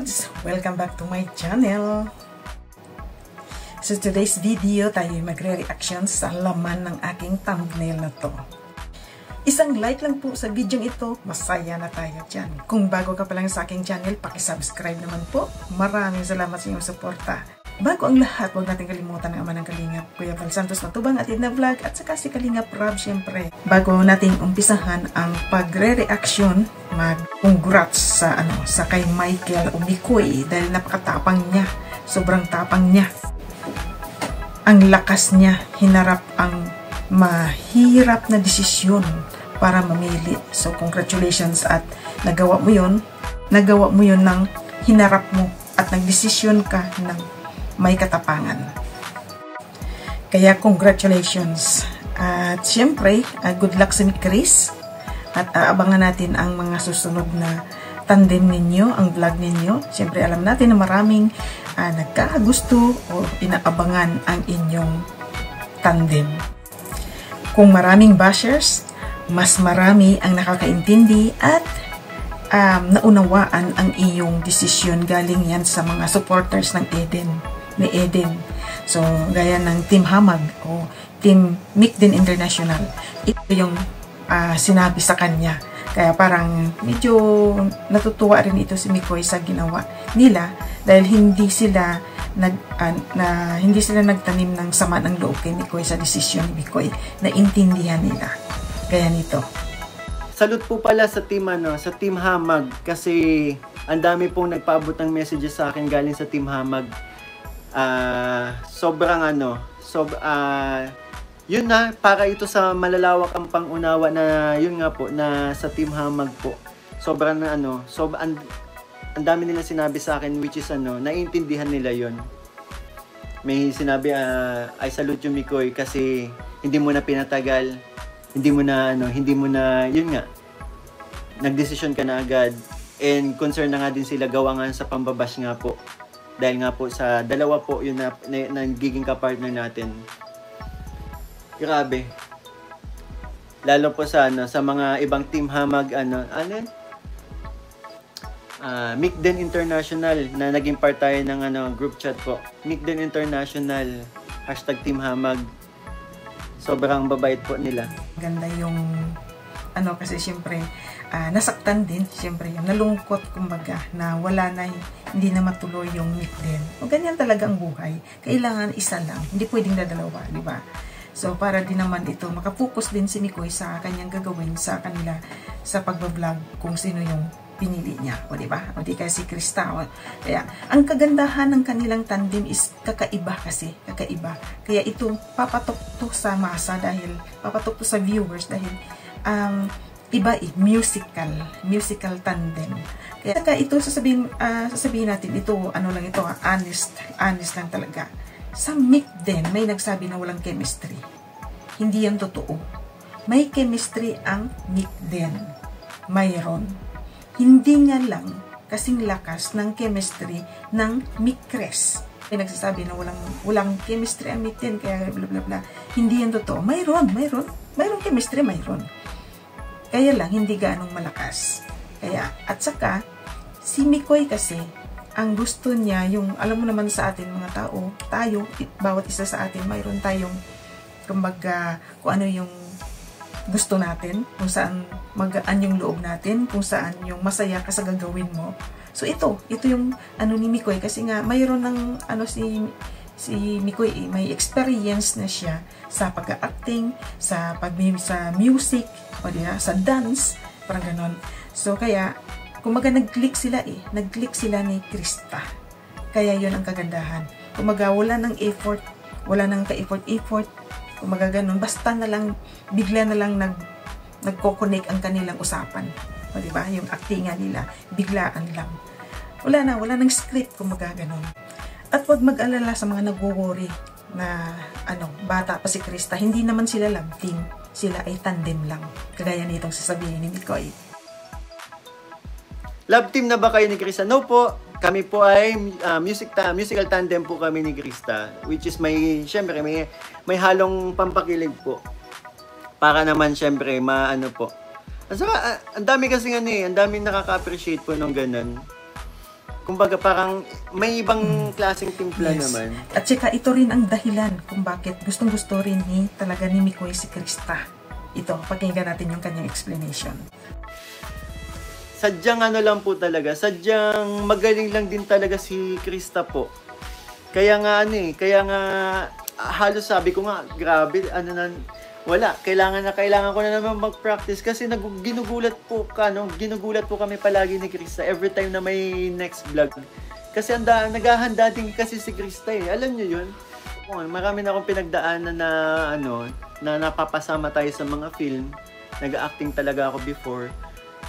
lods! Welcome back to my channel! So today's video, tayo magre-reaction sa laman ng aking thumbnail na to. Isang like lang po sa video ito, masaya na tayo dyan. Kung bago ka pa lang sa aking channel, pakisubscribe naman po. Maraming salamat sa inyong suporta. Bago ang lahat, huwag natin kalimutan ng ama ng Kalingap, Kuya Val Santos Matubang at Edna Vlog, at saka si Kalingap Rob syempre. Bago natin umpisahan ang pagre-reaction, mag-congrats sa kay Michael Umikoy dahil napakatapang niya, sobrang tapang niya. Ang lakas niya, hinarap ang mahirap na desisyon para mamili. So congratulations at nagawa mo yun ng hinarap mo at nagdesisyon ka ng may katapangan. Kaya congratulations. At syempre, good luck sa Chris. At abangan natin ang mga susunod na tandem ninyo, ang vlog ninyo. Syempre, alam natin na maraming nagkakagusto o inaabangan ang inyong tandem. Kung maraming bashers, mas marami ang nakakaintindi at naunawaan ang iyong desisyon. Galing yan sa mga supporters ng ni Eden. So, gaya ng Team Hamag o Team Mikden International. Ito yung sinabi sa kanya. Kaya parang medyo natutuwa rin ito si Mikoy sa ginawa nila dahil hindi sila nagtanim ng sama ng loob kay Mikoy sa desisyon ni Mikoy. Naintindihan nila. Kaya nito. Salute po pala sa team sa Team Hamag kasi ang dami pong nagpaabot ng messages sa akin galing sa Team Hamag. Yun na, para ito sa malalawak ang pangunawa na yun nga po na sa Team Hamag po. Sobrang ang dami nila sinabi sa akin which is naiintindihan nila yun. May sinabi I salute you Mikoy kasi hindi mo na pinatagal, hindi mo na yun nga nagdesisyon ka na agad, and concern na nga din sila gawa nga sa pambabash nga po dahil nga po sa dalawa po yun na nagiging ka-partner natin. Grabe. Lalo po sa mga ibang Team Hamag Mikden International na naging part tayo ng group chat po. Mikden International #Team Hamag. Sobrang babait po nila. Ganda yung kasi syempre nasaktan din syempre yung nalungkot kumbaga na wala na, hindi na matuloy yung Mikden. O ganyan talaga ang buhay. Kailangan isa lang, hindi pwedeng dalawa, di ba? So para din naman ito makapokus din si Mikoy sa kanyang gagawin sa kanila sa pagbablog kung sino yung pinili niya, o di ba? O di kaya si Krista. Kaya ang kagandahan ng kanilang tandem is kakaiba kasi, kakaiba. Kaya ito papatok to sa masa dahil papatok to sa viewers dahil iba musical tandem. Kaya saka ito sasabihin natin ito lang ito, honest lang talaga. Sa Mikden may nagsabi na walang chemistry. Hindi yan totoo. May chemistry ang Mikden. Mayroon. Hindi nga lang kasing lakas ng chemistry ng Mikres. May nagsasabi na walang chemistry ang Mikden kaya bla bla bla. Hindi yan totoo. Mayroon chemistry, mayroon. Kaya lang, hindi ganong malakas. Kaya, at saka, si Mikoy kasi, ang gusto niya, yung, alam mo naman sa atin mga tao, tayo, bawat isa sa atin, mayroon tayong, kumbaga, kung ano yung gusto natin, kung saan magaan yung loob natin, kung saan yung masaya ka sa gagawin mo. So, ito yung, ni Mikoy, kasi nga, mayroon ng, si Mikoy, may experience na siya sa pag-acting, sa music, o diba, sa dance, parang ganon. So, kaya, kumaga nag-click sila ni Krista. Kaya yun ang kagandahan. Kumaga, wala nang effort, wala nang ka-effort, kumaga ganon, basta na lang, bigla na lang nagko-connect ang kanilang usapan. O diba, yung actingan nila, biglaan lang. Wala nang script, kumaga ganon. At huwag mag-alala sa mga nagwo-worry na bata pa si Krista. Hindi naman sila love team. Sila ay tandem lang. Kagaya nitong sasabihin ni Mikoy. Love team na ba kayo ni Krista? No po. Kami po ay musical tandem po kami ni Krista. Which is syempre may halong pampakilig po. Para naman syempre po. At saka, ang dami kasi ang dami nakaka-appreciate po nung ganun. Kumbaga parang may ibang klaseng timpla naman. At saka ito rin ang dahilan kung bakit gustong-gusto rin talaga ni Mikoy si Krista. Ito, pakinggan natin yung kanyang explanation. Sadyang ano lang po talaga, sadyang magaling lang din talaga si Krista po. Kaya nga kaya nga halos sabi ko nga, grabe, wala, kailangan ko na naman mag-practice kasi ginugulat po kami palagi ni Krista every time na may next vlog. Kasi naghahanda din kasi si Krista eh. Alam niyo 'yun? Marami na akong pinagdaanan na napapasama tayo sa mga film. Nag-acting talaga ako before.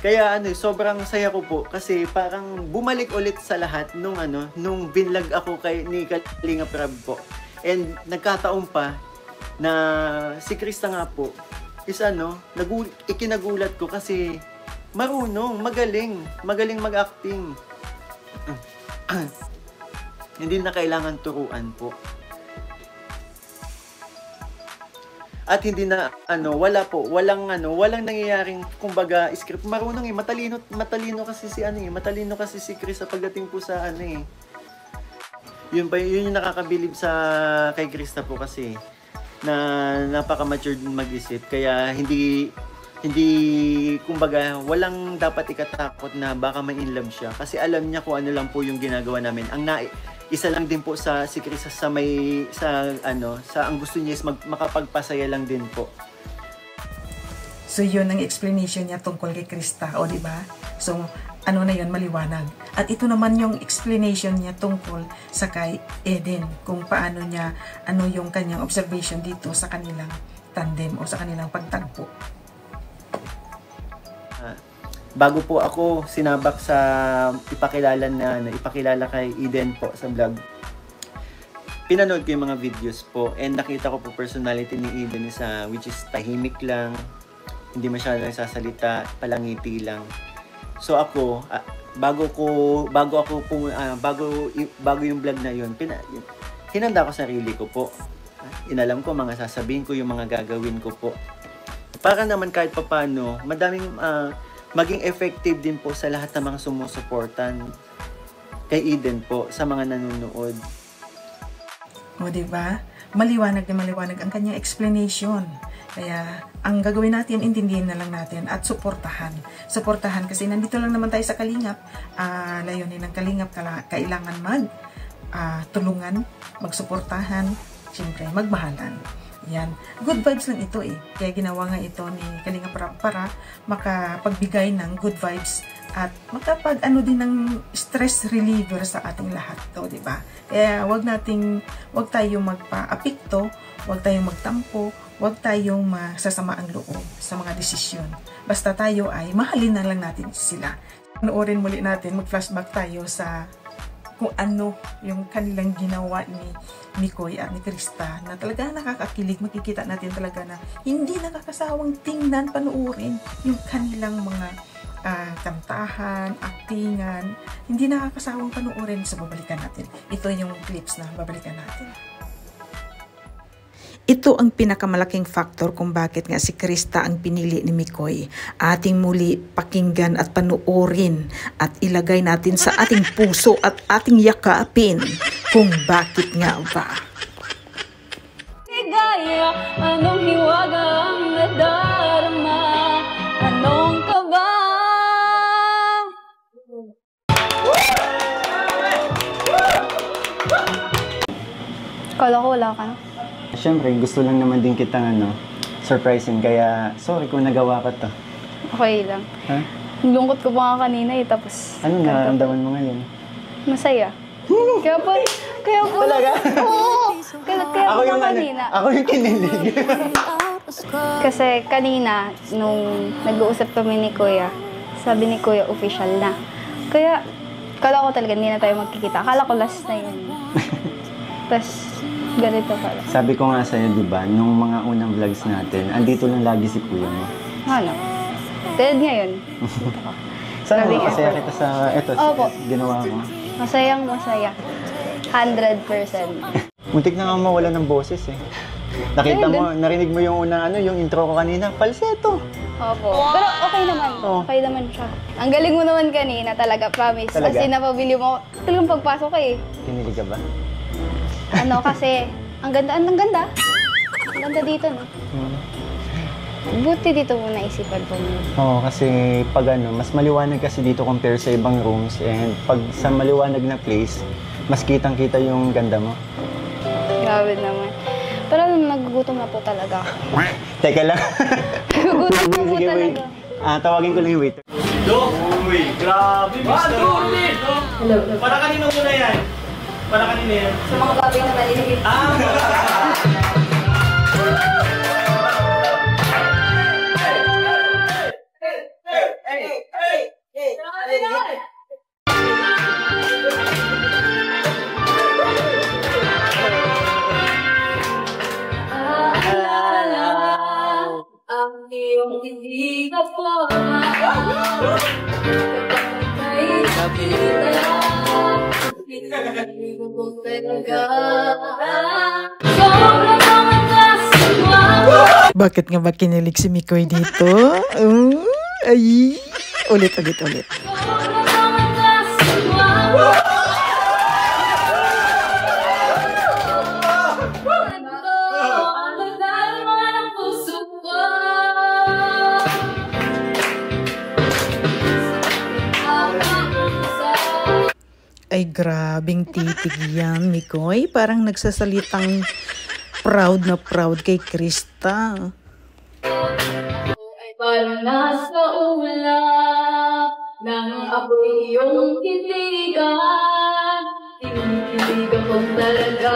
Kaya sobrang saya ko po kasi parang bumalik ulit sa lahat nung binlog ako ni Kalinga Prab po. And nagkataon pa na si Krista nga po is ikinagulat ko kasi marunong, magaling mag-acting. Hindi na kailangan turuan po. At hindi na walang nangyayaring kumbaga script. Marunong matalino kasi si Krista pagdating po sa Yun yung nakakabilib sa kay Krista po kasi na napaka-mature din mag-isip kaya hindi kumbaga walang dapat ikatakot na baka ma-inlove siya kasi alam niya kung ano lang po yung ginagawa namin. Isa lang din po si Krista sa ang gusto niya is makapagpasaya lang din po. So yun ang explanation niya tungkol kay Krista, o di ba? So na yun, maliwanag. At ito naman yung explanation niya tungkol sa kay Eden, kung paano niya, yung kanyang observation dito sa kanilang tandem o sa kanilang pagtagpo. Bago po ako sinabak sa ipakilala kay Eden po sa vlog, pinanood ko yung mga videos po and nakita ko po personality ni Eden which is tahimik lang, hindi masyadong sasalita, palangiti lang. So ako, bago yung vlog na yun, hinanda ko sarili ko po. Inalam ko mga sasabihin ko, yung mga gagawin ko po. Para naman kahit papano, madaming maging effective din po sa lahat ng mga sumusuportan kay Eden po, sa mga nanonood. O diba? Maliwanag na maliwanag ang kanyang explanation. Kaya, ang gagawin natin, intindihin na lang natin at suportahan. Suportahan kasi nandito lang naman tayo sa Kalingap. Layunin ng Kalingap, kailangan tulungan, magsuportahan, siyempre, magmahalan. Yan. Good vibes lang ito eh. Kaya ginawa nga ito ni Kalingap para makapagbigay ng good vibes at din ng stress reliever sa ating lahat to, di ba? Kaya wag tayong magpa-apekto, wag tayong magtampo, wag tayong masasama ang loob sa mga desisyon. Basta tayo ay mahalin na lang natin sila. Panoorin muli natin, mag-flashback tayo sa kung ano yung kanilang ginawa ni Mikoy at ni Krista na talaga nakakakilig. Makikita natin talaga na hindi nakakasawang tingnan, panoorin yung kanilang mga kantahan, aktingan. Hindi nakakasawang panoorin, sa babalikan natin. Ito yung clips na babalikan natin. Ito ang pinakamalaking factor kung bakit nga si Krista ang pinili ni Mikoy. Ating muli pakinggan at panuorin at ilagay natin sa ating puso at ating yakapin kung bakit nga ba. Ligaya, anong hiwaga ang nadarama? Anong kaba? Kala ko wala ka na. Siyempre, gusto lang naman din kitang surprising. Kaya, sorry kung nagawa ko to. Okay lang. Ha? Lungkot ko pa nga kanina tapos... Ano nararamdaman mo ngayon? Masaya. Kaya po... Talaga? Oo! Kaya po kanina. Ako yung kinilig. Kasi kanina, nung nag-uusap kami ni Kuya, sabi ni Kuya, official na. Kaya, kala ko talaga hindi na tayo magkikita. Akala ko last na yun. Tapos, ganito pala. Sabi ko nga sa'yo, di ba, nung mga unang vlogs natin, andito lang lagi si Kuya mo. Ano? Dead ngayon. Sana masaya kita sa ginawa mo. Masayang masaya. 100%. Muntik na nga mawala ng boses eh. Nakita mo, narinig mo yung unang yung intro ko kanina, falsetto. Opo. Pero okay naman. Oh. Okay naman siya. Ang galing mo naman kanina talaga, promise. Talaga? Kasi napabili mo, talagang pagpasok ka eh. Kinilig ka ba? Ano kasi, ang ganda. Ang ganda dito, no? Buti dito mo naisipan po mo. Oo, kasi pag mas maliwanag kasi dito compare sa ibang rooms, and pag sa maliwanag na place, mas kitang-kita yung ganda mo. Grabe naman. Pero nagugutom na po talaga ako. Teka lang. Nagugutom na po Sige, wait. talaga. Tawagin ko lang yung waiter. Uy, grabe, Mr. Hello. Para kanino muna yan? Para kanino yan? Sa mga baboy na maliliit. Ang iyong hindi ka po kapag nakita hindi ko po talaga sobrang mamandas mo. Bakit nga ba kinilig si Mikoy dito? Ay, ulit. Sobrang mamandas mo. Ay, grabing titig yan, Mikoy. Parang nagsasalitang proud na proud kay Krista. Ay parang nasa ulap nang ako'y iyong titigan. Tinitiligan ko talaga.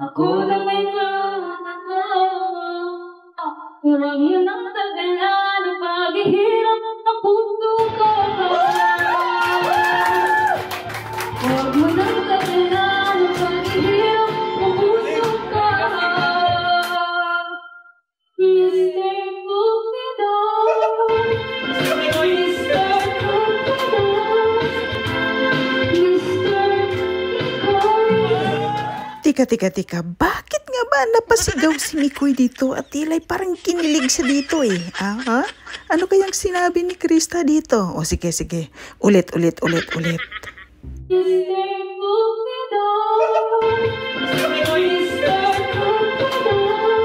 Ako lang may kurang yun ang tagalan ng paghihirap ng puso ko. Huwag mo nang tagalan ng paghihirap ng puso ko. Mr. Cupido, Mr. Cupido, Tika. Bakit nga ba napasigaw si Mikoy dito at tilay parang kinilig siya dito eh? Ano kayang sinabi ni Krista dito? O sige. Ulit. Mr. Cupido, Mr. Cupido,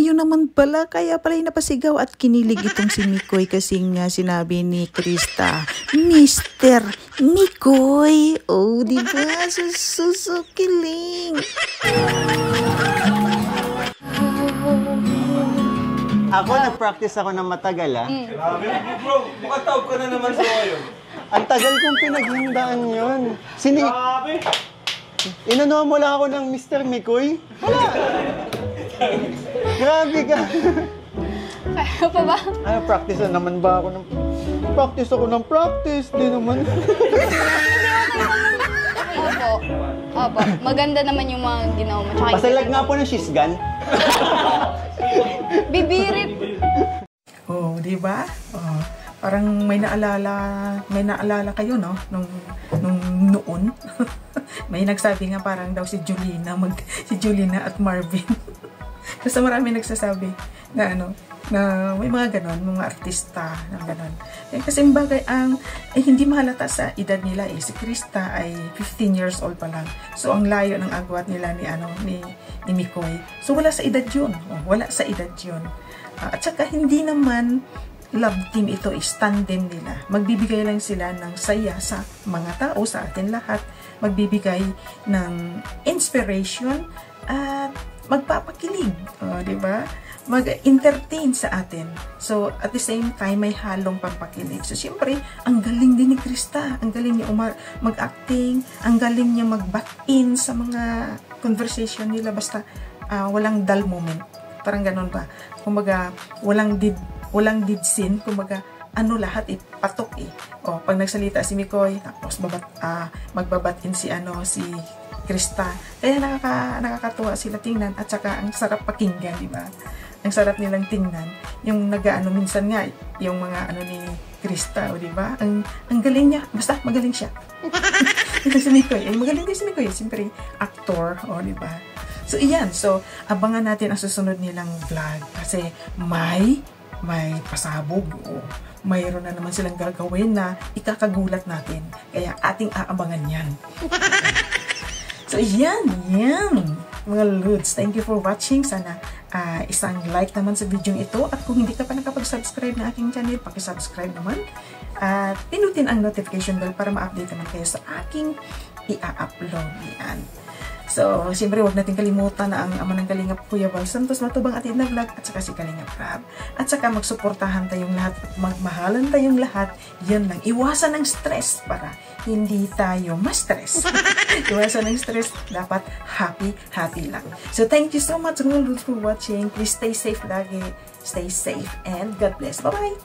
Ayun naman pala. Kaya pala yung napasigaw at kinilig itong si Mikoy kasi nga sinabi ni Krista, Mr. Mikoy. Oh, diba? Susukiling. Ako, nag-practice ako ng matagal, Grabe, bro. Mukhang taob ka na naman sa ngayon. Ang tagal kong pinaghandaan yun. Grabe. Inanuhan mo lang ako ng Mr. Mikoy? Grabe ka. Kaya pa ba? Practice na naman ba ako ng... Practice ako ng practice. Di naman. Opo. Maganda naman yung mga ginawa mo. Tsaka Pasalag nga po ng shizgan. Bibirit. Oh, di ba? Oh, parang may naalala kayo, no? Nung noon. May nagsabi nga parang daw si Julina at Marvin. Kasi marami nagsasabi na na may mga ganon, mga artista na ganon. Kasi bagay hindi mahalata sa edad nila eh. Si Krista ay 15 years old pa lang. So ang layo ng agwat nila ni Mikoy. So wala sa edad yun. Wala sa edad yun. At saka hindi naman love team ito is tandem nila. Magbibigay lang sila ng saya sa mga tao, sa atin lahat. Magbibigay ng inspiration at magpapakilig. Di ba? Mag-entertain sa atin. So, at the same time, may halong pampakilig. So, siyempre, ang galing din ni Krista. Ang galing niya mag-acting. Ang galing niya mag-back-in sa mga conversation nila. Basta, walang dull moment. Parang ganun ba? Kumbaga, walang dead scene. Kumbaga, lahat patok pag nagsalita si Mikoy, tapos magbabatin si Krista. Kaya nakakatuwa sila tingnan at saka ang sarap pakinggan, di ba? Ang sarap nilang tingnan. Yung minsan nga, yung mga ni Krista, di ba? Ang galing niya. Basta magaling siya. Ito si Mikoy. Magaling din si Mikoy. Siyempre, actor, di ba? So, iyan. So, abangan natin ang susunod nilang vlog. Kasi may pasabog. Mayroon na naman silang gagawin na ikakagulat natin. Kaya ating aabangan yan. So, yan. Mga Lods, thank you for watching. Sana isang like naman sa video ito. At kung hindi ka pa nakapag-subscribe na aking channel, pakisubscribe naman. At pinutin ang notification bell para ma-update naman kayo sa aking i-upload. Yan. So, siyempre, huwag natin kalimutan na ang ama ng Kalingap, Kuya Val Santos Matubang Atid na Vlog, at saka si Kalingap Rab. At saka magsuportahan tayong lahat at magmahalan tayong lahat. Yan lang. Iwasan ng stress para hindi tayo ma-stress. Iwasan ng stress. Dapat happy lang. So, thank you so much for watching. Please stay safe lagi. Stay safe and God bless. Bye-bye!